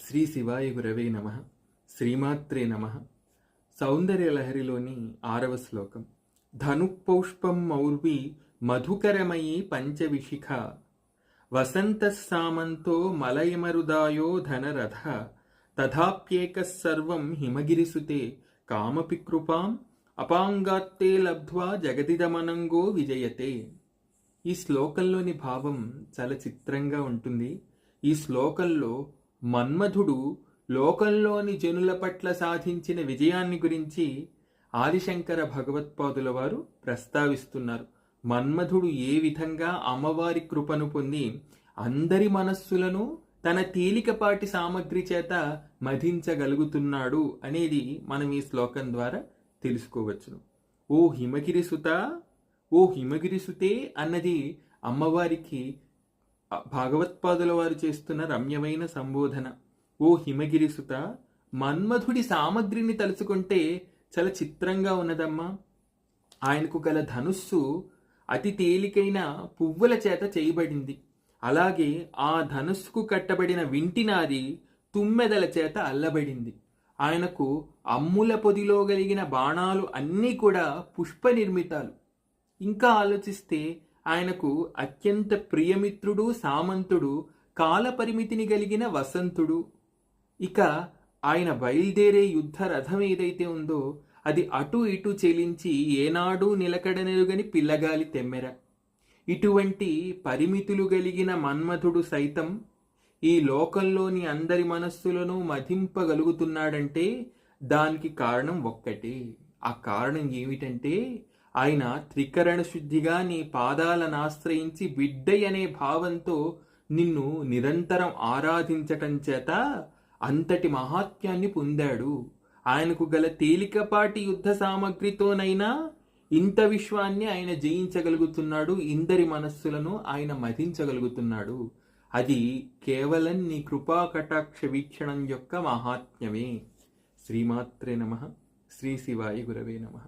శ్రీ శివాయ గురవే నమ. శ్రీమాత్రే నమ. సౌందర్యలహరిలోని 6వ శ్లోకం. ధనుఃపౌష్పం మౌర్వి మధుకరమయీ పంచవిశిఖ వసంతస్సామంతో మలయమరుదాయో ధనరథ తథాప్యేకః సర్వం హిమగిరిసుతే కామపి కృపాం అపాంగాత్తే లబ్ధ్వా జగదిదమనంగో విజయతే. ఈ శ్లోకంలోని భావం చాలా చిత్రంగా ఉంటుంది. ఈ శ్లోకంలో మన్మధుడు లోకంలోని జనుల పట్ల సాధించిన విజయాన్ని గురించి ఆదిశంకర భగవత్పాదుల వారు ప్రస్తావిస్తున్నారు. మన్మధుడు ఏ విధంగా అమ్మవారి కృపను పొంది అందరి మనస్సులను తన తేలికపాటి సామగ్రి చేత మధించగలుగుతున్నాడు అనేది మనం ఈ శ్లోకం ద్వారా తెలుసుకోవచ్చును. ఓ హిమగిరిసుత, ఓ హిమగిరిసుతే అన్నది అమ్మవారికి భాగవత్పాదుల వారు చేస్తున్న రమ్యమైన సంబోధన. ఓ హిమగిరిసుత, మన్మధుడి సామగ్రిని తలుచుకుంటే చాలా చిత్రంగా ఉన్నదమ్మా. ఆయనకు గల ధనుస్సు అతి తేలికైన పువ్వుల చేత చేయబడింది. అలాగే ఆ ధనుస్సుకు కట్టబడిన వింటినాది తుమ్మెదల చేత అల్లబడింది. ఆయనకు అమ్ముల పొదిలో కలిగిన బాణాలు అన్నీ కూడా పుష్ప నిర్మితాలు. ఇంకా ఆలోచిస్తే ఆయనకు అత్యంత ప్రియమిత్రుడు సామంతుడు కాలపరిమితిని కలిగిన వసంతుడు. ఇక ఆయన బయలుదేరే యుద్ధ రథం ఏదైతే ఉందో అది అటు ఇటు చెలించి ఏనాడు నిలకడనెరుగని పిల్లగాలి తెమ్మెర. ఇటువంటి పరిమితులు కలిగిన మన్మధుడు సైతం ఈ లోకంలోని అందరి మనస్సులను మధింపగలుగుతున్నాడంటే దానికి కారణం ఒక్కటే. ఆ కారణం ఏమిటంటే ఆయన త్రికరణ శుద్ధిగా నీ పాదాలను ఆశ్రయించి బిడ్డయనే భావంతో నిన్ను నిరంతరం ఆరాధించటం చేత అంతటి మహాత్మ్యాన్ని పొందాడు. ఆయనకు గల తేలికపాటి యుద్ధ సామగ్రితోనైనా ఇంత విశ్వాన్ని ఆయన జయించగలుగుతున్నాడు. ఇందరి మనస్సులను ఆయన మధించగలుగుతున్నాడు. అది కేవలం నీ కృపా కటాక్ష వీక్షణం యొక్క మహాత్మ్యమే. శ్రీమాత్రే నమః. శ్రీ శివాయ గురవే నమః.